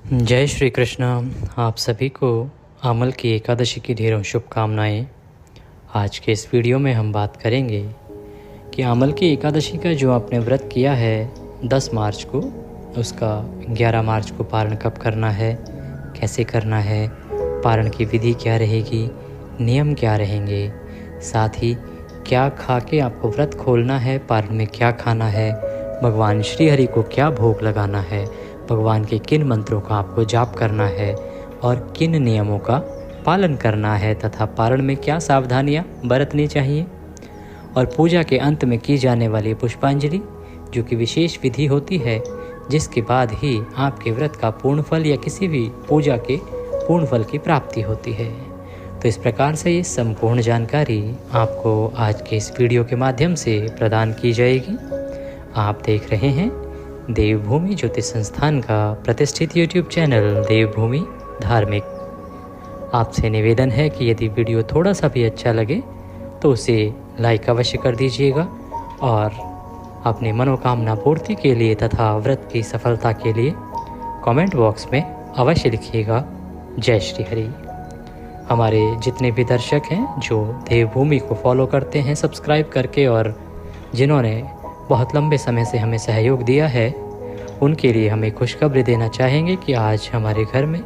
जय श्री कृष्ण। आप सभी को आमल की एकादशी की ढेरों शुभकामनाएं। आज के इस वीडियो में हम बात करेंगे कि आमल की एकादशी का जो आपने व्रत किया है 10 मार्च को, उसका 11 मार्च को पारण कब करना है, कैसे करना है, पारण की विधि क्या रहेगी, नियम क्या रहेंगे, साथ ही क्या खा के आपको व्रत खोलना है, पारण में क्या खाना है, भगवान श्री हरि को क्या भोग लगाना है, भगवान के किन मंत्रों का आपको जाप करना है और किन नियमों का पालन करना है तथा पारण में क्या सावधानियां बरतनी चाहिए, और पूजा के अंत में की जाने वाली पुष्पांजलि जो कि विशेष विधि होती है, जिसके बाद ही आपके व्रत का पूर्ण फल या किसी भी पूजा के पूर्ण फल की प्राप्ति होती है। तो इस प्रकार से ये संपूर्ण जानकारी आपको आज के इस वीडियो के माध्यम से प्रदान की जाएगी। आप देख रहे हैं देवभूमि ज्योतिष संस्थान का प्रतिष्ठित यूट्यूब चैनल देवभूमि धार्मिक। आपसे निवेदन है कि यदि वीडियो थोड़ा सा भी अच्छा लगे तो उसे लाइक अवश्य कर दीजिएगा और अपनी मनोकामना पूर्ति के लिए तथा व्रत की सफलता के लिए कमेंट बॉक्स में अवश्य लिखिएगा जय श्री हरि। हमारे जितने भी दर्शक हैं जो देवभूमि को फॉलो करते हैं सब्सक्राइब करके, और जिन्होंने बहुत लंबे समय से हमें सहयोग दिया है, उनके लिए हमें खुशखबरी देना चाहेंगे कि आज हमारे घर में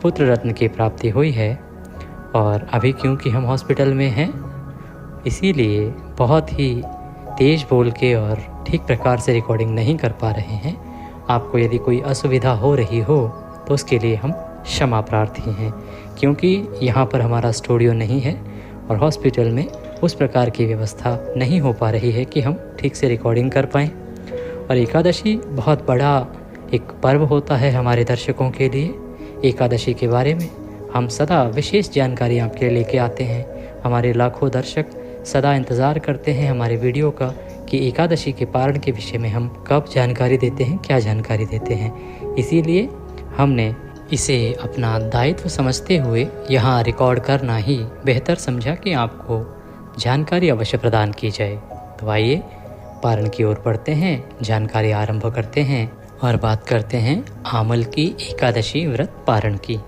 पुत्र रत्न की प्राप्ति हुई है। और अभी क्योंकि हम हॉस्पिटल में हैं, इसीलिए बहुत ही तेज़ बोल के और ठीक प्रकार से रिकॉर्डिंग नहीं कर पा रहे हैं। आपको यदि कोई असुविधा हो रही हो तो उसके लिए हम क्षमा प्रार्थी हैं, क्योंकि यहाँ पर हमारा स्टूडियो नहीं है और हॉस्पिटल में उस प्रकार की व्यवस्था नहीं हो पा रही है कि हम ठीक से रिकॉर्डिंग कर पाएँ। और एकादशी बहुत बड़ा एक पर्व होता है हमारे दर्शकों के लिए। एकादशी के बारे में हम सदा विशेष जानकारी आपके लिए लेके आते हैं। हमारे लाखों दर्शक सदा इंतज़ार करते हैं हमारे वीडियो का कि एकादशी के पारण के विषय में हम कब जानकारी देते हैं, क्या जानकारी देते हैं। इसीलिए हमने इसे अपना दायित्व समझते हुए यहाँ रिकॉर्ड करना ही बेहतर समझा कि आपको जानकारी अवश्य प्रदान की जाए। तो आइए पारण की ओर बढ़ते हैं, जानकारी आरंभ करते हैं और बात करते हैं आमल की एकादशी व्रत पारण की।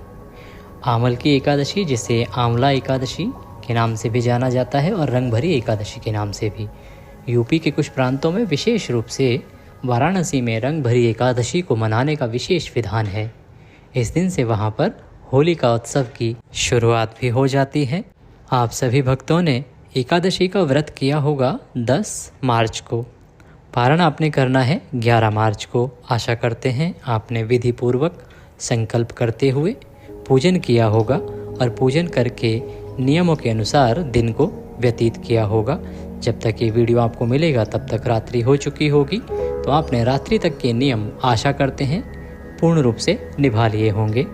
आमल की एकादशी जिसे आंवला एकादशी के नाम से भी जाना जाता है और रंग भरी एकादशी के नाम से भी। यूपी के कुछ प्रांतों में, विशेष रूप से वाराणसी में रंग भरी एकादशी को मनाने का विशेष विधान है। इस दिन से वहाँ पर होली का उत्सव की शुरुआत भी हो जाती है। आप सभी भक्तों ने एकादशी का व्रत किया होगा 10 मार्च को। पारण आपने करना है 11 मार्च को। आशा करते हैं आपने विधि पूर्वक संकल्प करते हुए पूजन किया होगा और पूजन करके नियमों के अनुसार दिन को व्यतीत किया होगा। जब तक ये वीडियो आपको मिलेगा तब तक रात्रि हो चुकी होगी, तो आपने रात्रि तक के नियम आशा करते हैं पूर्ण रूप से निभा लिए होंगे।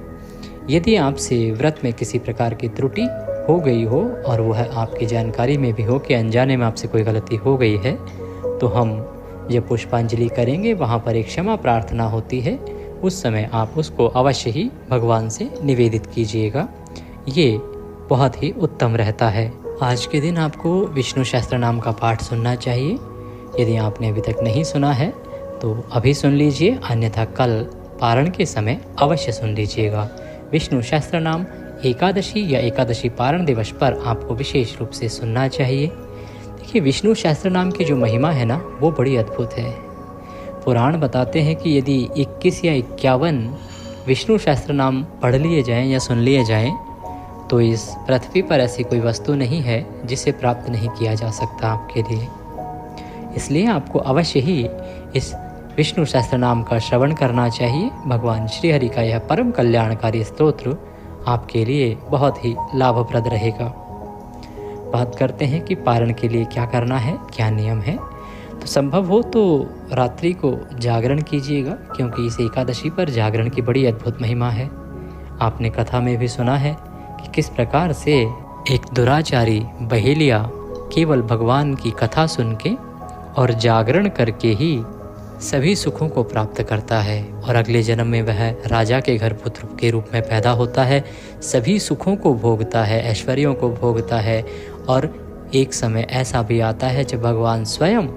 यदि आपसे व्रत में किसी प्रकार की त्रुटि हो गई हो और वह आपकी जानकारी में भी हो कि अनजाने में आपसे कोई गलती हो गई है, तो हम जब पुष्पांजलि करेंगे वहाँ पर एक क्षमा प्रार्थना होती है। उस समय आप उसको अवश्य ही भगवान से निवेदित कीजिएगा। ये बहुत ही उत्तम रहता है। आज के दिन आपको विष्णु सहस्त्र नाम का पाठ सुनना चाहिए। यदि आपने अभी तक नहीं सुना है तो अभी सुन लीजिए, अन्यथा कल पारण के समय अवश्य सुन लीजिएगा। विष्णु सहस्त्र नाम एकादशी या एकादशी पारण दिवस पर आपको विशेष रूप से सुनना चाहिए। देखिए, विष्णु सहस्त्र नाम की जो महिमा है ना, वो बड़ी अद्भुत है। पुराण बताते हैं कि यदि 21 या 51 विष्णु सहस्त्र नाम पढ़ लिए जाएं या सुन लिए जाएं, तो इस पृथ्वी पर ऐसी कोई वस्तु नहीं है जिसे प्राप्त नहीं किया जा सकता आपके लिए। इसलिए आपको अवश्य ही इस विष्णु सहस्त्र नाम का श्रवण करना चाहिए। भगवान श्री हरि का यह परम कल्याणकारी स्तोत्र आपके लिए बहुत ही लाभप्रद रहेगा। बात करते हैं कि पारण के लिए क्या करना है, क्या नियम है। तो संभव हो तो रात्रि को जागरण कीजिएगा, क्योंकि इस एकादशी पर जागरण की बड़ी अद्भुत महिमा है। आपने कथा में भी सुना है कि किस प्रकार से एक दुराचारी बहेलिया केवल भगवान की कथा सुन के और जागरण करके ही सभी सुखों को प्राप्त करता है, और अगले जन्म में वह राजा के घर पुत्र के रूप में पैदा होता है, सभी सुखों को भोगता है, ऐश्वर्यों को भोगता है। और एक समय ऐसा भी आता है जब भगवान स्वयं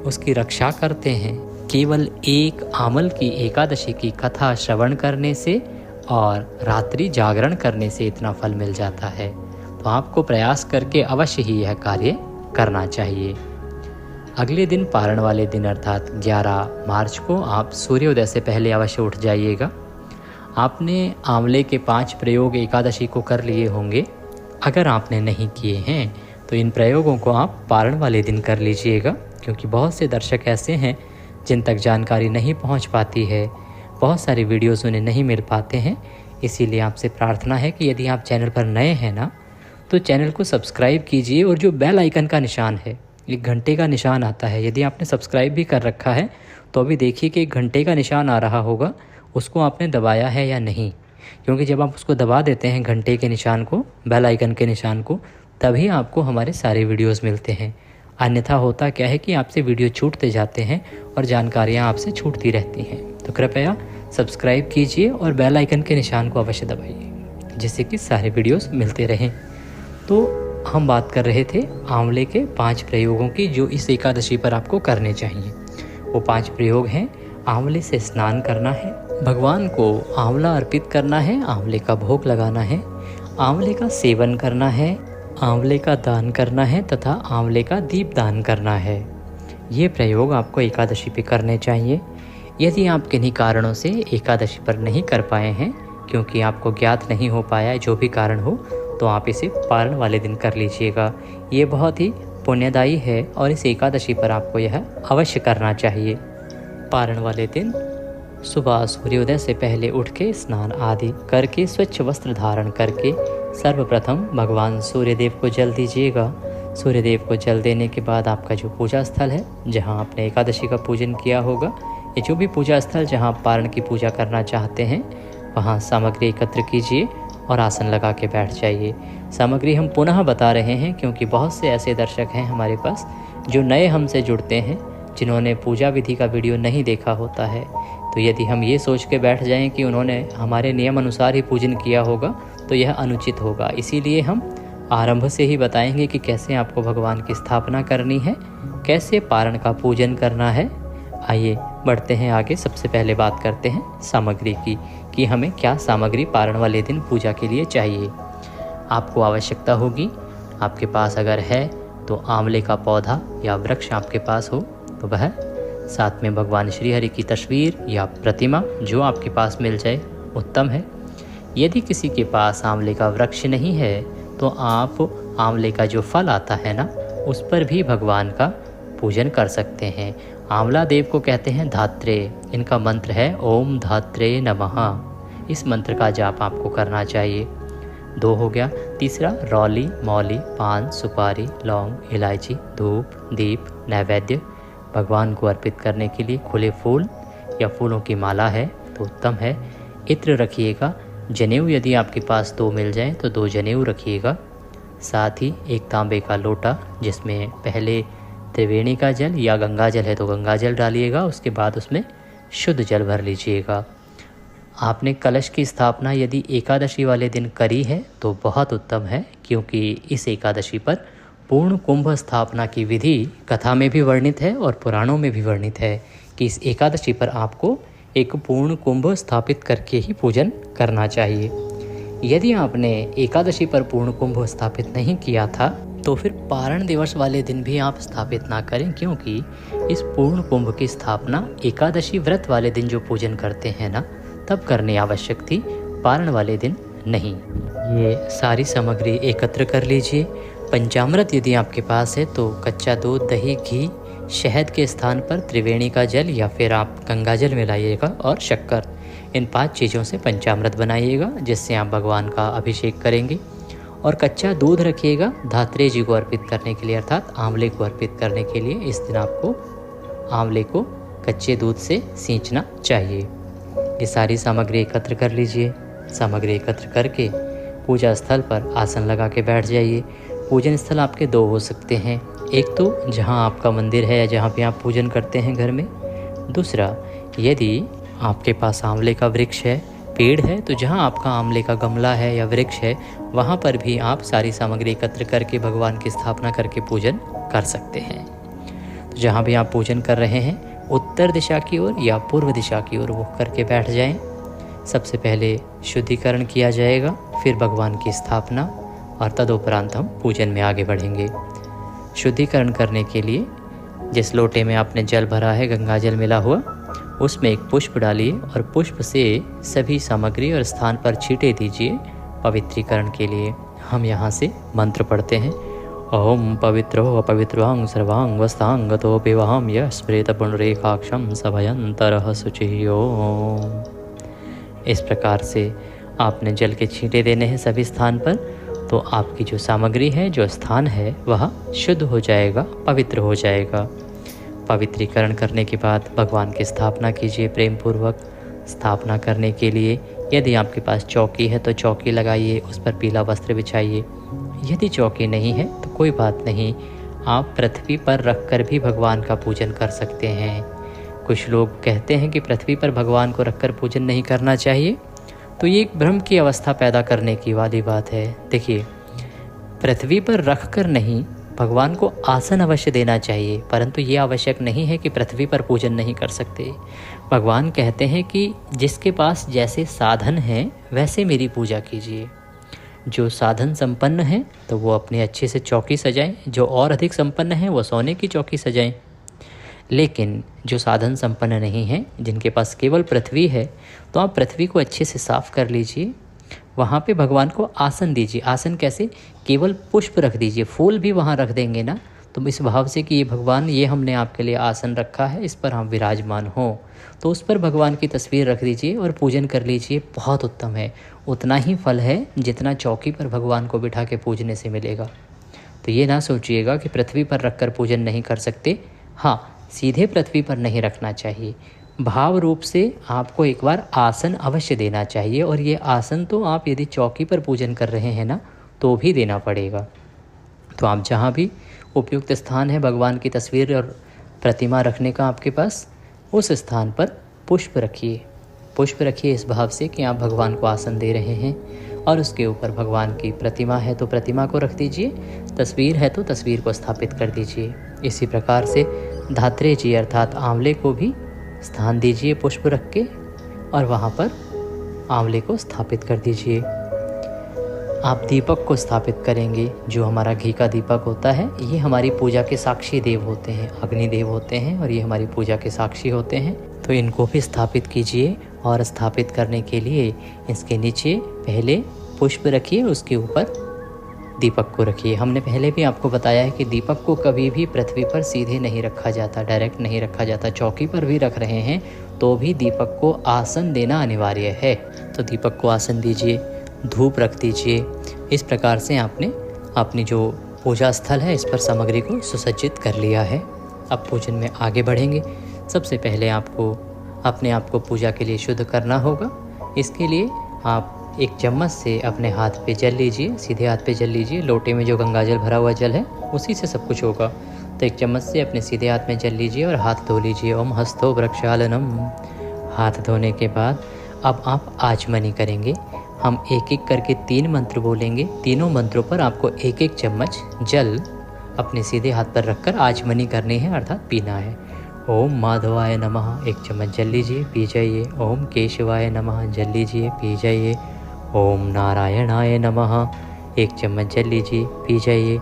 उसकी रक्षा करते हैं। केवल एक आमल की एकादशी की कथा श्रवण करने से और रात्रि जागरण करने से इतना फल मिल जाता है। तो आपको प्रयास करके अवश्य ही यह कार्य करना चाहिए। अगले दिन पारण वाले दिन अर्थात 11 मार्च को आप सूर्योदय से पहले अवश्य उठ जाइएगा। आपने आंवले के 5 प्रयोग एकादशी को कर लिए होंगे। अगर आपने नहीं किए हैं तो इन प्रयोगों को आप पारण वाले दिन कर लीजिएगा, क्योंकि बहुत से दर्शक ऐसे हैं जिन तक जानकारी नहीं पहुंच पाती है, बहुत सारी वीडियोस उन्हें नहीं मिल पाते हैं। इसीलिए आपसे प्रार्थना है कि यदि आप चैनल पर नए हैं ना, तो चैनल को सब्सक्राइब कीजिए और जो बेल आइकन का निशान है, एक घंटे का निशान आता है, यदि आपने सब्सक्राइब भी कर रखा है तो अभी देखिए कि एक घंटे का निशान आ रहा होगा, उसको आपने दबाया है या नहीं। क्योंकि जब आप उसको दबा देते हैं घंटे के निशान को, बेल आइकन के निशान को, तभी आपको हमारे सारे वीडियोस मिलते हैं। अन्यथा होता क्या है कि आपसे वीडियो छूटते जाते हैं और जानकारियाँ आपसे छूटती रहती हैं। तो कृपया सब्सक्राइब कीजिए और बेल आइकन के निशान को अवश्य दबाइए, जिससे कि सारे वीडियोस मिलते रहें। तो हम बात कर रहे थे आंवले के 5 प्रयोगों की जो इस एकादशी पर आपको करने चाहिए। वो 5 प्रयोग हैं: आंवले से स्नान करना है, भगवान को आंवला अर्पित करना है, आंवले का भोग लगाना है, आंवले का सेवन करना है, आंवले का दान करना है तथा आंवले का दीप दान करना है। ये प्रयोग आपको एकादशी पे करने चाहिए। यदि आप किन्हीं कारणों से एकादशी पर नहीं कर पाए हैं, क्योंकि आपको ज्ञात नहीं हो पाया है, जो भी कारण हो, तो आप इसे पारण वाले दिन कर लीजिएगा। ये बहुत ही पुण्यदायी है और इस एकादशी पर आपको यह अवश्य करना चाहिए। पारण वाले दिन सुबह सूर्योदय से पहले उठ के स्नान आदि करके स्वच्छ वस्त्र धारण करके सर्वप्रथम भगवान सूर्यदेव को जल दीजिएगा। सूर्यदेव को जल देने के बाद आपका जो पूजा स्थल है, जहां आपने एकादशी का पूजन किया होगा, ये जो भी पूजा स्थल जहां आप पारण की पूजा करना चाहते हैं, वहां सामग्री एकत्र कीजिए और आसन लगा के बैठ जाइए। सामग्री हम पुनः बता रहे हैं क्योंकि बहुत से ऐसे दर्शक हैं हमारे पास जो नए हमसे जुड़ते हैं, जिन्होंने पूजा विधि का वीडियो नहीं देखा होता है। तो यदि हम ये सोच के बैठ जाएं कि उन्होंने हमारे नियम अनुसार ही पूजन किया होगा, तो यह अनुचित होगा। इसीलिए हम आरंभ से ही बताएंगे कि कैसे आपको भगवान की स्थापना करनी है, कैसे पारण का पूजन करना है। आइए बढ़ते हैं आगे। सबसे पहले बात करते हैं सामग्री की, कि हमें क्या सामग्री पारण वाले दिन पूजा के लिए चाहिए। आपको आवश्यकता होगी, आपके पास अगर है तो आंवले का पौधा या वृक्ष आपके पास हो तो वह, साथ में भगवान श्री हरि की तस्वीर या प्रतिमा, जो आपके पास मिल जाए उत्तम है। यदि किसी के पास आंवले का वृक्ष नहीं है तो आप आंवले का जो फल आता है ना, उस पर भी भगवान का पूजन कर सकते हैं। आंवला देव को कहते हैं धात्रे। इनका मंत्र है ओम धात्रे नमः। इस मंत्र का जाप आपको करना चाहिए। 2 हो गया। तीसरा, रौली, मौली, पान, सुपारी, लौंग, इलायची, धूप, दीप, नैवेद्य भगवान को अर्पित करने के लिए खुले फूल या फूलों की माला है तो उत्तम है। इत्र रखिएगा। जनेऊ यदि आपके पास 2 मिल जाए तो 2 जनेऊ रखिएगा। साथ ही एक तांबे का लोटा, जिसमें पहले त्रिवेणी का जल या गंगा जल है तो गंगा जल डालिएगा, उसके बाद उसमें शुद्ध जल भर लीजिएगा। आपने कलश की स्थापना यदि एकादशी वाले दिन करी है तो बहुत उत्तम है, क्योंकि इस एकादशी पर पूर्ण कुंभ स्थापना की विधि कथा में भी वर्णित है और पुराणों में भी वर्णित है कि इस एकादशी पर आपको एक पूर्ण कुंभ स्थापित करके ही पूजन करना चाहिए। यदि आपने एकादशी पर पूर्ण कुंभ स्थापित नहीं किया था तो फिर पारण दिवस वाले दिन भी आप स्थापित ना करें, क्योंकि इस पूर्ण कुंभ की स्थापना एकादशी व्रत वाले दिन जो पूजन करते हैं ना, तब करनी आवश्यक थी, पारण वाले दिन नहीं। ये सारी सामग्री एकत्र कर लीजिए। पंचामृत यदि आपके पास है तो कच्चा दूध, दही, घी, शहद के स्थान पर त्रिवेणी का जल या फिर आप गंगा जल मिलाइएगा और शक्कर, इन 5 चीज़ों से पंचामृत बनाइएगा, जिससे आप भगवान का अभिषेक करेंगे। और कच्चा दूध रखिएगा धात्रेय जी को अर्पित करने के लिए, अर्थात आंवले को अर्पित करने के लिए। इस दिन आपको आंवले को कच्चे दूध से सींचना चाहिए। ये सारी सामग्री एकत्र कर लीजिए। सामग्री एकत्र करके पूजा स्थल पर आसन लगा के बैठ जाइए। पूजन स्थल आपके 2 हो सकते हैं, एक तो जहां आपका मंदिर है या जहां पे आप पूजन करते हैं घर में। दूसरा, यदि आपके पास आंवले का वृक्ष है, पेड़ है, तो जहां आपका आंवले का गमला है या वृक्ष है, वहां पर भी आप सारी सामग्री एकत्र करके भगवान की स्थापना करके पूजन कर सकते हैं। तो जहां भी आप पूजन कर रहे हैं, उत्तर दिशा की ओर या पूर्व दिशा की ओर मुख करके बैठ जाएं। सबसे पहले शुद्धिकरण किया जाएगा, फिर भगवान की स्थापना और तदुपरांत हम पूजन में आगे बढ़ेंगे। शुद्धिकरण करने के लिए जिस लोटे में आपने जल भरा है, गंगा जल मिला हुआ, उसमें एक पुष्प डालिए और पुष्प से सभी सामग्री और स्थान पर छींटे दीजिए पवित्रीकरण के लिए। हम यहाँ से मंत्र पढ़ते हैं। ओम पवित्रो अपवित्रांग सर्वांग वस्तांग गतो पिवाहम यस्मृत पुंडरीकाक्षं सभयंतरः शुचिः ओम। इस प्रकार से आपने जल के छींटे देने हैं सभी स्थान पर, तो आपकी जो सामग्री है, जो स्थान है, वह शुद्ध हो जाएगा, पवित्र हो जाएगा। पवित्रीकरण करने के बाद भगवान की स्थापना कीजिए प्रेम पूर्वक। स्थापना करने के लिए यदि आपके पास चौकी है तो चौकी लगाइए, उस पर पीला वस्त्र बिछाइए। यदि चौकी नहीं है तो कोई बात नहीं, आप पृथ्वी पर रखकर भी भगवान का पूजन कर सकते हैं। कुछ लोग कहते हैं कि पृथ्वी पर भगवान को रखकर पूजन नहीं करना चाहिए, तो ये एक भ्रम की अवस्था पैदा करने की वाली बात है। देखिए, पृथ्वी पर रख कर नहीं, भगवान को आसन अवश्य देना चाहिए, परंतु ये आवश्यक नहीं है कि पृथ्वी पर पूजन नहीं कर सकते। भगवान कहते हैं कि जिसके पास जैसे साधन हैं वैसे मेरी पूजा कीजिए। जो साधन संपन्न हैं तो वो अपने अच्छे से चौकी सजाएं, जो और अधिक संपन्न हैं वो सोने की चौकी सजाएं। लेकिन जो साधन संपन्न नहीं हैं, जिनके पास केवल पृथ्वी है, तो आप पृथ्वी को अच्छे से साफ कर लीजिए, वहाँ पे भगवान को आसन दीजिए। आसन कैसे? केवल पुष्प रख दीजिए, फूल भी वहाँ रख देंगे ना, तो इस भाव से कि ये भगवान, ये हमने आपके लिए आसन रखा है, इस पर हम विराजमान हों, तो उस पर भगवान की तस्वीर रख दीजिए और पूजन कर लीजिए। बहुत उत्तम है। उतना ही फल है जितना चौकी पर भगवान को बिठा के पूजने से मिलेगा। तो ये ना सोचिएगा कि पृथ्वी पर रखकर पूजन नहीं कर सकते। हाँ, सीधे पृथ्वी पर नहीं रखना चाहिए, भाव रूप से आपको एक बार आसन अवश्य देना चाहिए। और ये आसन तो आप यदि चौकी पर पूजन कर रहे हैं ना, तो भी देना पड़ेगा। तो आप जहाँ भी उपयुक्त स्थान है भगवान की तस्वीर और प्रतिमा रखने का आपके पास, उस स्थान पर पुष्प रखिए। पुष्प रखिए इस भाव से कि आप भगवान को आसन दे रहे हैं, और उसके ऊपर भगवान की प्रतिमा है तो प्रतिमा को रख दीजिए, तस्वीर है तो तस्वीर को स्थापित कर दीजिए। इसी प्रकार से धात्रे जी अर्थात आंवले को भी स्थान दीजिए पुष्प रख के, और वहाँ पर आंवले को स्थापित कर दीजिए। आप दीपक को स्थापित करेंगे, जो हमारा घी का दीपक होता है, ये हमारी पूजा के साक्षी देव होते हैं, अग्निदेव होते हैं, और ये हमारी पूजा के साक्षी होते हैं। तो इनको भी स्थापित कीजिए, और स्थापित करने के लिए इसके नीचे पहले पुष्प रखिए, उसके ऊपर दीपक को रखिए। हमने पहले भी आपको बताया है कि दीपक को कभी भी पृथ्वी पर सीधे नहीं रखा जाता, डायरेक्ट नहीं रखा जाता। चौकी पर भी रख रहे हैं तो भी दीपक को आसन देना अनिवार्य है। तो दीपक को आसन दीजिए, धूप रख दीजिए। इस प्रकार से आपने अपनी जो पूजा स्थल है इस पर सामग्री को सुसज्जित कर लिया है। अब पूजन में आगे बढ़ेंगे। सबसे पहले आपको अपने आप को पूजा के लिए शुद्ध करना होगा। इसके लिए आप एक चम्मच से अपने हाथ पे जल लीजिए, सीधे हाथ पे जल लीजिए। लोटे में जो गंगा जल भरा हुआ जल है उसी से सब कुछ होगा। तो एक चम्मच से अपने सीधे हाथ में जल लीजिए और हाथ धो लीजिए। ओम हस्तो वृक्षालनम। हाथ धोने के बाद अब आप आचमनी करेंगे। हम एक एक करके 3 मंत्र बोलेंगे। तीनों मंत्रों पर आपको एक एक चम्मच जल अपने सीधे हाथ पर रखकर आचमनी करनी है, अर्थात पीना है। ओम माधवाय नमः, एक चम्मच जल लीजिए, पी जाइए। ओम केशवाय नमः, जल लीजिए, पी जाइए। ओम नारायणाय नमः, एक चम्मच जल लीजिए, पी जाइए।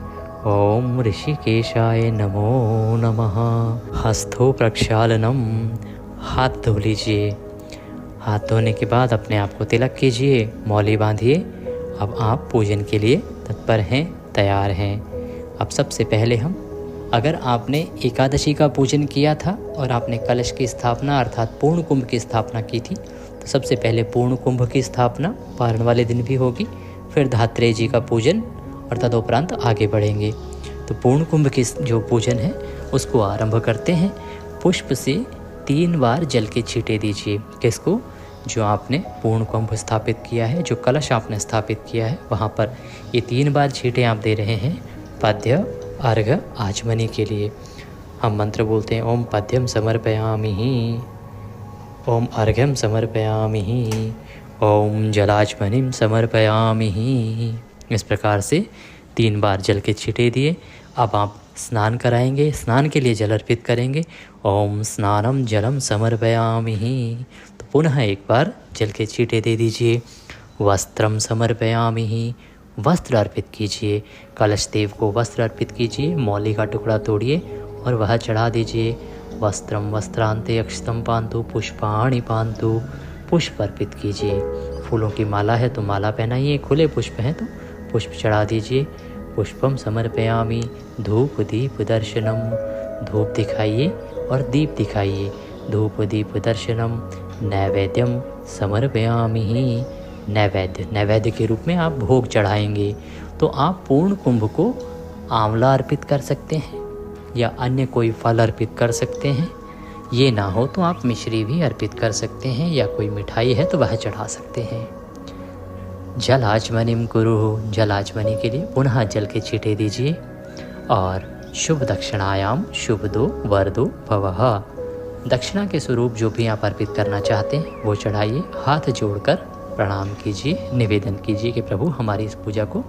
ओम ऋषिकेशाय नमो नमः। हस्तो प्रक्षालनम, हाथ धो लीजिए। हाथ धोने के बाद अपने आप को तिलक कीजिए, मौली बांधिए। अब आप पूजन के लिए तत्पर हैं, तैयार हैं। अब सबसे पहले हम, अगर आपने एकादशी का पूजन किया था और आपने कलश की स्थापना अर्थात पूर्ण कुंभ की स्थापना की थी, तो सबसे पहले पूर्ण कुंभ की स्थापना पारण वाले दिन भी होगी। फिर धात्रेय जी का पूजन और तदुपरांत आगे बढ़ेंगे। तो पूर्ण कुंभ की जो पूजन है उसको आरंभ करते हैं। पुष्प से 3 बार जल के छींटे दीजिए। किसको? जो आपने पूर्ण कुंभ स्थापित किया है, जो कलश आपने स्थापित किया है वहाँ पर ये 3 बार छींटे आप दे रहे हैं पद्य अर्घ आचमनी के लिए। हम मंत्र बोलते हैं ओम पद्यम समर्पयामि, ओम अर्घ्यम समर्पयामि, ओम जलाचमनीम समर्पयामि। इस प्रकार से 3 बार जल के छींटे दिए। अब आप स्नान कराएंगे, स्नान के लिए जल अर्पित करेंगे। ओम स्नानम जलम समर्पयामि। तो पुनः एक बार जल के छींटे दे दीजिए। वस्त्रम समर्पयामि, वस्त्र अर्पित कीजिए। कलश देव को वस्त्र अर्पित कीजिए, मौली का टुकड़ा तोड़िए और वह चढ़ा दीजिए। वस्त्रम वस्त्रांते अक्षतम पान्तु पुष्पाणि पान्तु, पुष्प अर्पित कीजिए। फूलों की माला है तो माला पहनाइए, खुले पुष्प हैं तो पुष्प चढ़ा दीजिए। पुष्पम समर्पयामि, धूप दीप दर्शनम, धूप दिखाइए और दीप दिखाइए। धूप दीप दर्शनम, नैवेद्यम समर्पयामि, नैवेद्य, नैवेद्य के रूप में आप भोग चढ़ाएंगे। तो आप पूर्ण कुंभ को आंवला अर्पित कर सकते हैं या अन्य कोई फल अर्पित कर सकते हैं। ये ना हो तो आप मिश्री भी अर्पित कर सकते हैं या कोई मिठाई है तो वह चढ़ा सकते हैं। जल आचमनिम कुरु, जल आचमनी के लिए पुनः जल के छींटे दीजिए और शुभ दक्षिणायाम शुभ दो वरदो भवः, दक्षिणा के स्वरूप जो भी आप अर्पित करना चाहते हैं वो चढ़ाइए। हाथ जोड़कर प्रणाम कीजिए, निवेदन कीजिए कि प्रभु हमारी इस पूजा को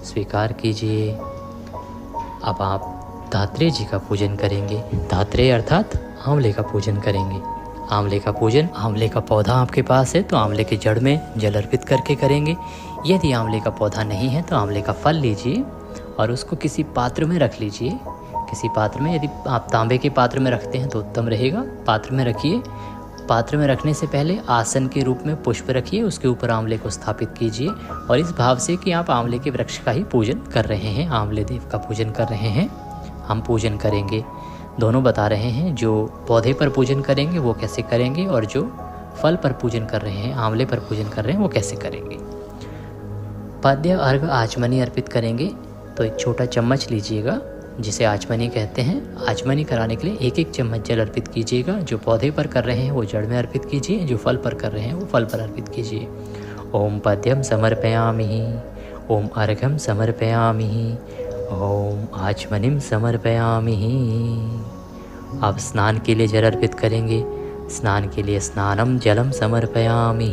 स्वीकार कीजिए। अब आप धात्रेय जी का पूजन करेंगे। धात्रेय अर्थात आंवले का पूजन करेंगे। आंवले का पूजन, आंवले का पौधा आपके पास है तो आंवले के जड़ में जल अर्पित करके करेंगे। यदि आंवले का पौधा नहीं है तो आंवले का फल लीजिए और उसको किसी पात्र में रख लीजिए। किसी पात्र में, यदि आप तांबे के पात्र में रखते हैं तो उत्तम रहेगा, पात्र में रखिए। पात्र में रखने से पहले आसन के रूप में पुष्प रखिए, उसके ऊपर आंवले को स्थापित कीजिए और इस भाव से कि आप आंवले के वृक्ष का ही पूजन कर रहे हैं, आंवले देव का पूजन कर रहे हैं। हम पूजन करेंगे, दोनों बता रहे हैं। जो पौधे पर पूजन करेंगे वो कैसे करेंगे और जो फल पर पूजन कर रहे हैं, आंवले पर पूजन कर रहे हैं, वो कैसे करेंगे। पद्य अर्घ आचमनी अर्पित करेंगे तो एक छोटा चम्मच लीजिएगा जिसे आचमनी कहते हैं। आचमनी कराने के लिए एक एक चम्मच जल अर्पित कीजिएगा। जो पौधे पर कर रहे हैं वो जड़ में अर्पित कीजिए, जो फल पर कर रहे हैं वो फल पर अर्पित कीजिए। ओम पद्यम समर्पयामि, ओम अर्घम समर्पयामि, ओम आचमनिम समर्पयामि। अब स्नान के लिए जल अर्पित करेंगे। स्नान के लिए स्नानम जलम समर्पयामि।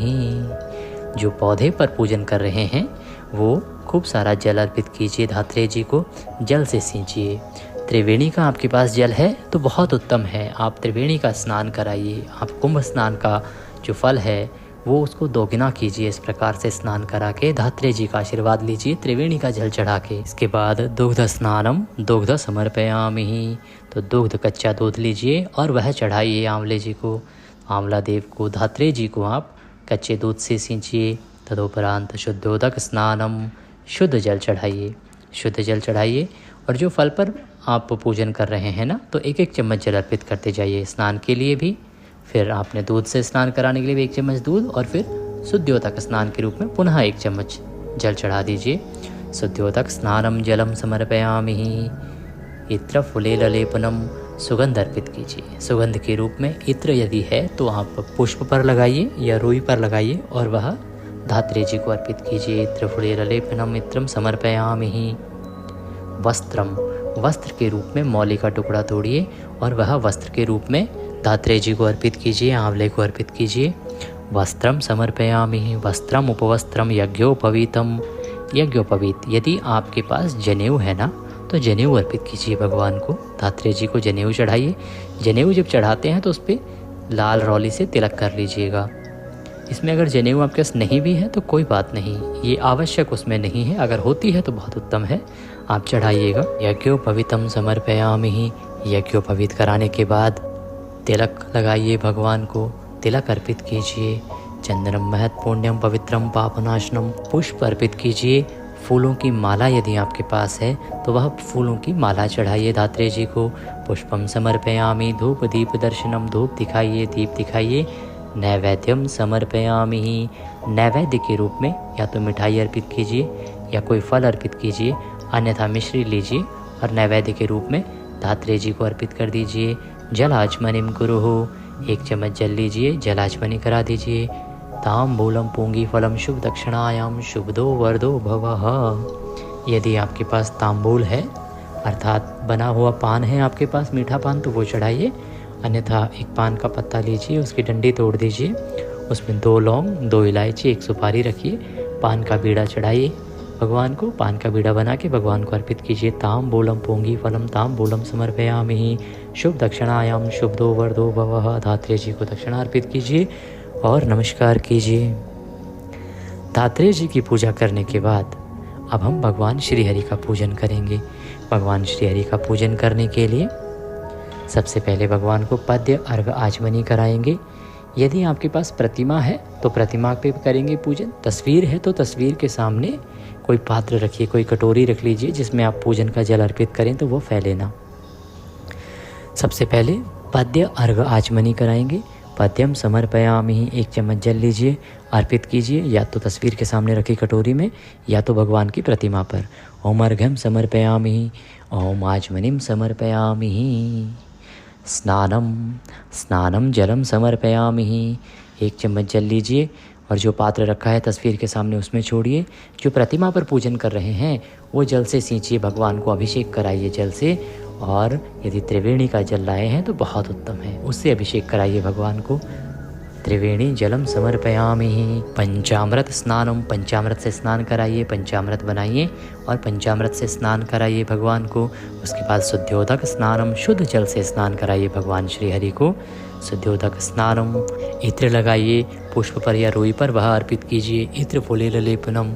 जो पौधे पर पूजन कर रहे हैं वो खूब सारा जल अर्पित कीजिए। धात्रेय जी को जल से सींचिए। त्रिवेणी का आपके पास जल है तो बहुत उत्तम है, आप त्रिवेणी का स्नान कराइए। आप कुंभ स्नान का जो फल है वो उसको दोगुना कीजिए। इस प्रकार से स्नान करा के धात्रेय जी का आशीर्वाद लीजिए त्रिवेणी का जल चढ़ा के। इसके बाद दुग्ध स्नानम दुग्ध समर्पयामि, तो दुग्ध कच्चा दूध लीजिए और वह चढ़ाइए आंवले जी को, आंवला देव को। धात्रेय जी को आप कच्चे दूध से सींचिए। तदोपरांत शुद्धोदक स्नानम, शुद्ध जल चढ़ाइए, शुद्ध जल चढ़ाइए। और जो फल पर आप पूजन कर रहे हैं ना, तो एक एक चम्मच जल अर्पित करते जाइए स्नान के लिए भी। फिर आपने दूध से स्नान कराने के लिए भी एक चम्मच दूध और फिर शुद्धोदक स्नान के रूप में पुनः एक चम्मच जल चढ़ा दीजिए। शुद्धोदक स्नानम जलम समर्पयामि, इत्र फुलेल लेपनम, सुगंध अर्पित कीजिए। सुगंध के रूप में इत्र यदि है तो आप पुष्प पर लगाइए या रुई पर लगाइए और वह धात्रेय जी को अर्पित कीजिए। इत्र फुलेल लेपनम इत्रम समर्पयामि। वस्त्रम, वस्त्र के रूप में मौली का टुकड़ा तोड़िए और वह वस्त्र के रूप में धात्रेय जी को अर्पित कीजिए, आंवले को अर्पित कीजिए। वस्त्रम समर्पयामि, वस्त्रम उपवस्त्रम यज्ञोपवीतम, यज्ञोपवीत, यदि आपके पास जनेऊ है ना तो जनेऊ अर्पित कीजिए भगवान को। धात्रेय जी को जनेऊ चढ़ाइए। जनेऊ जब चढ़ाते हैं तो उस पर लाल रौली से तिलक कर लीजिएगा। इसमें अगर जनेऊ आपके पास नहीं भी है तो कोई बात नहीं, ये आवश्यक उसमें नहीं है। अगर होती है तो बहुत उत्तम है, आप चढ़ाइएगा। यज्ञोपवीतम समर्पयामि, यज्ञोपवीत कराने के बाद तिलक लगाइए भगवान को, तिलक अर्पित कीजिए। चंदनम महत पुण्यम पवित्रम पापनाशनम, पुष्प अर्पित कीजिए। फूलों की माला यदि आपके पास है तो वह फूलों की माला चढ़ाइए धात्रेय जी को। पुष्पम समर्पयामि, धूप दीप दर्शनम, धूप दिखाइए, दीप दिखाइए। नैवेद्यम समर्पयामि, नैवेद्य के रूप में या तो मिठाई अर्पित कीजिए या कोई फल अर्पित कीजिए, अन्यथा मिश्री लीजिए और नैवेद्य के रूप में धात्रेय जी को अर्पित कर दीजिए। जल आचमनिम कुरुः, एक चम्मच जल लीजिए, जल आचमनी करा दीजिए। ताम्बूलम पूंगी फलम शुभ दक्षिणायाम शुभदो वरदो भवः, यदि आपके पास तांबूल है अर्थात बना हुआ पान है आपके पास, मीठा पान, तो वो चढ़ाइए। अन्यथा एक पान का पत्ता लीजिए, उसकी डंडी तोड़ दीजिए, उसमें 2 लौंग, 2 इलायची, 1 सुपारी रखिए, पान का बीड़ा चढ़ाइए भगवान को पान का बीड़ा बना के भगवान को अर्पित कीजिए। ताम्बूलम पोंगी फलम ताम्बूलम समर्पयामि। शुभ दक्षिणायाम शुभदो वरदो भवः। धात्रेय जी को दक्षिणा अर्पित कीजिए और नमस्कार कीजिए। धात्रेय जी की पूजा करने के बाद अब हम भगवान श्री हरि का पूजन करेंगे। भगवान श्री हरि का पूजन करने के लिए सबसे पहले भगवान को पद्य अर्घ आचमनी कराएंगे। यदि आपके पास प्रतिमा है तो प्रतिमा पे करेंगे पूजन। तस्वीर है तो तस्वीर के सामने कोई पात्र रखिए, कोई कटोरी रख लीजिए जिसमें आप पूजन का जल अर्पित करें तो वो फैले ना। सबसे पहले पद्य अर्घ आचमनी कराएंगे। पद्यम समर्पयामि, 1 चम्मच जल लीजिए, अर्पित कीजिए या तो तस्वीर के सामने रखी कटोरी में या तो भगवान की प्रतिमा पर। ओम अर्घ्यम समर्पयामि, ओम आचमनीम समर्पयामि। स्नानम जलम समर्पयामि, 1 चम्मच जल लीजिए और जो पात्र रखा है तस्वीर के सामने उसमें छोड़िए। जो प्रतिमा पर पूजन कर रहे हैं वो जल से सींचिए, भगवान को अभिषेक कराइए जल से। और यदि त्रिवेणी का जल लाए हैं तो बहुत उत्तम है, उससे अभिषेक कराइए भगवान को। त्रिवेणी जलम समर्पयामि। पंचामृत स्नानम, पंचामृत से स्नान कराइए, पंचामृत बनाइए और पंचामृत से स्नान कराइए भगवान को। उसके बाद शुद्ध्योदक स्नानम, शुद्ध जल से स्नान कराइए भगवान श्री हरि को। शुद्ध्योदक स्नानम, इत्र लगाइए, पुष्प पर या रुई पर वह अर्पित कीजिए। इत्र फुलेललेपनम,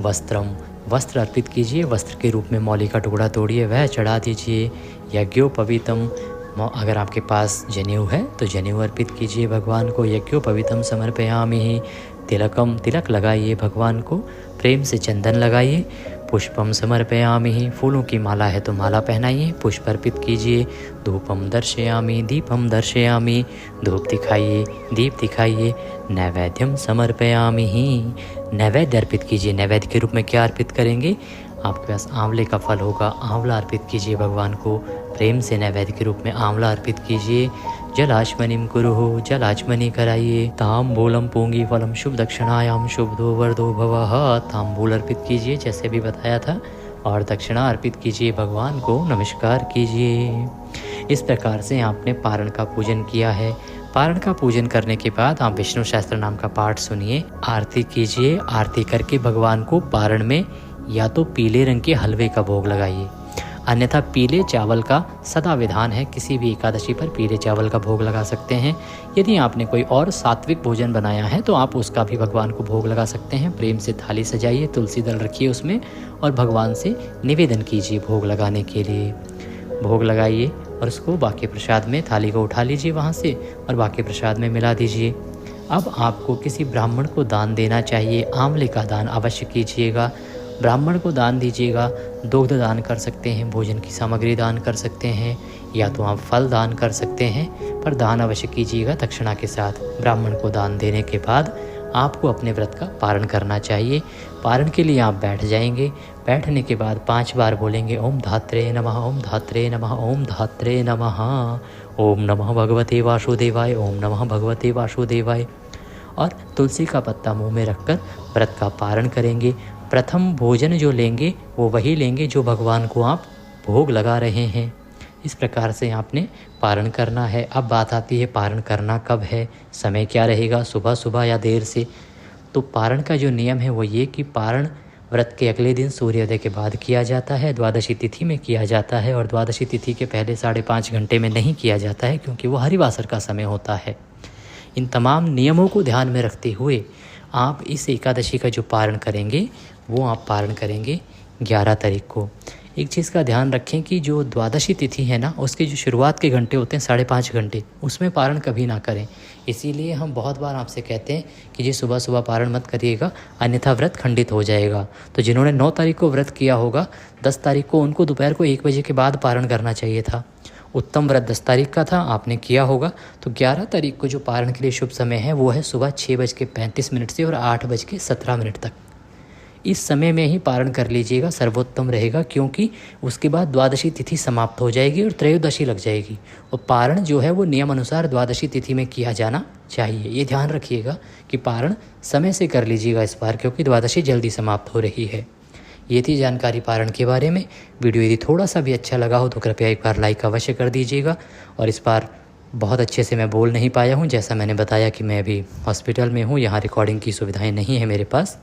वस्त्रम, वस्त्र अर्पित कीजिए। वस्त्र के रूप में मौली का टुकड़ा तोड़िए, वह चढ़ा दीजिए। यज्ञोपवीतम, अगर आपके पास जनेऊ है तो जनेऊ अर्पित कीजिए भगवान को। यज्ञोपवीतम समर्पयामि। तिलकम, तिलक लगाइए भगवान को, प्रेम से चंदन लगाइए। पुष्पम समर्पयामि, फूलों की माला है तो माला पहनाइए, पुष्प अर्पित कीजिए। धूपम दर्शयामि, दीपम दर्शयामि, धूप दिखाइए, दीप दिखाइए। नैवेद्यम समर्पयामि, नैवेद्य अर्पित कीजिए। नैवेद्य के रूप में क्या अर्पित करेंगे? आपके पास आंवले का फल होगा, आंवला अर्पित कीजिए भगवान को, प्रेम से नैवेद्य के रूप में आंवला अर्पित कीजिए। जलाचमनीम कुरुः, जलाचमनी कराइए। ताम्बूलम पोंगी फलम शुभ दक्षिणायाम शुभदो वरदो भवः। ताम्बूल अर्पित कीजिए जैसे भी बताया था और दक्षिणा अर्पित कीजिए भगवान को, नमस्कार कीजिए। इस प्रकार से आपने पारण का पूजन किया है। पारण का पूजन करने के बाद आप विष्णु सहस्त्र नाम का पाठ सुनिए, आरती कीजिए। आरती करके भगवान को पारण में या तो पीले रंग के हलवे का भोग लगाइए, अन्यथा पीले चावल का सदा विधान है। किसी भी एकादशी पर पीले चावल का भोग लगा सकते हैं। यदि आपने कोई और सात्विक भोजन बनाया है तो आप उसका भी भगवान को भोग लगा सकते हैं। प्रेम से थाली सजाइए, तुलसी दल रखिए उसमें और भगवान से निवेदन कीजिए भोग लगाने के लिए। भोग लगाइए और उसको बाकी प्रसाद में, थाली को उठा लीजिए वहाँ से और बाकी प्रसाद में मिला दीजिए। अब आपको किसी ब्राह्मण को दान देना चाहिए। आंवले का दान अवश्य कीजिएगा, ब्राह्मण को दान दीजिएगा। दुग्ध दान कर सकते हैं, भोजन की सामग्री दान कर सकते हैं या तो आप फल दान कर सकते हैं, पर दान अवश्य कीजिएगा दक्षिणा के साथ। ब्राह्मण को दान देने के बाद आपको अपने व्रत का पारण करना चाहिए। पारण के लिए आप बैठ जाएंगे। बैठने के बाद 5 बार बोलेंगे ओम धात्रे नमः, ओम धात्रे नमः, ओम धात्रे नमः, ओम नमः भगवते वासुदेवाय, ओम नमः भगवते वासुदेवाय। और तुलसी का पत्ता मुंह में रखकर व्रत का पारण करेंगे। प्रथम भोजन जो लेंगे वो वही लेंगे जो भगवान को आप भोग लगा रहे हैं। इस प्रकार से आपने पारण करना है। अब बात आती है पारण करना कब है, समय क्या रहेगा, सुबह सुबह या देर से। तो पारण का जो नियम है वो ये कि पारण व्रत के अगले दिन सूर्योदय के बाद किया जाता है, द्वादशी तिथि में किया जाता है और द्वादशी तिथि के पहले 5.5 घंटे में नहीं किया जाता है क्योंकि वो हरिवासर का समय होता है। इन तमाम नियमों को ध्यान में रखते हुए आप इस एकादशी का जो पारण करेंगे वो आप पारण करेंगे 11 तारीख को। एक चीज़ का ध्यान रखें कि जो द्वादशी तिथि है ना, उसके जो शुरुआत के घंटे होते हैं 5.5 घंटे, उसमें पारण कभी ना करें। इसीलिए हम बहुत बार आपसे कहते हैं कि जी सुबह सुबह पारण मत करिएगा, अन्यथा व्रत खंडित हो जाएगा। तो जिन्होंने 9 तारीख को व्रत किया होगा, 10 तारीख को उनको दोपहर को 1 बजे के बाद पारण करना चाहिए था। उत्तम व्रत 10 तारीख का था, आपने किया होगा। तो 11 तारीख को जो पारण के लिए शुभ समय है वो है सुबह 6:35 से और 8:17 तक। इस समय में ही पारण कर लीजिएगा, सर्वोत्तम रहेगा, क्योंकि उसके बाद द्वादशी तिथि समाप्त हो जाएगी और त्रयोदशी लग जाएगी। और पारण जो है वो नियम अनुसार द्वादशी तिथि में किया जाना चाहिए। ये ध्यान रखिएगा कि पारण समय से कर लीजिएगा इस बार, क्योंकि द्वादशी जल्दी समाप्त हो रही है। ये थी जानकारी पारण के बारे में। वीडियो यदि थोड़ा सा भी अच्छा लगा हो तो कृपया एक बार लाइक अवश्य कर दीजिएगा। और इस बार बहुत अच्छे से मैं बोल नहीं पाया हूँ, जैसा मैंने बताया कि मैं अभी हॉस्पिटल में हूँ, यहाँ रिकॉर्डिंग की सुविधाएं नहीं है मेरे पास।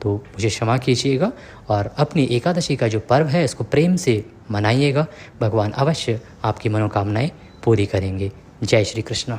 तो मुझे क्षमा कीजिएगा और अपनी एकादशी का जो पर्व है इसको प्रेम से मनाइएगा। भगवान अवश्य आपकी मनोकामनाएं पूरी करेंगे। जय श्री कृष्ण।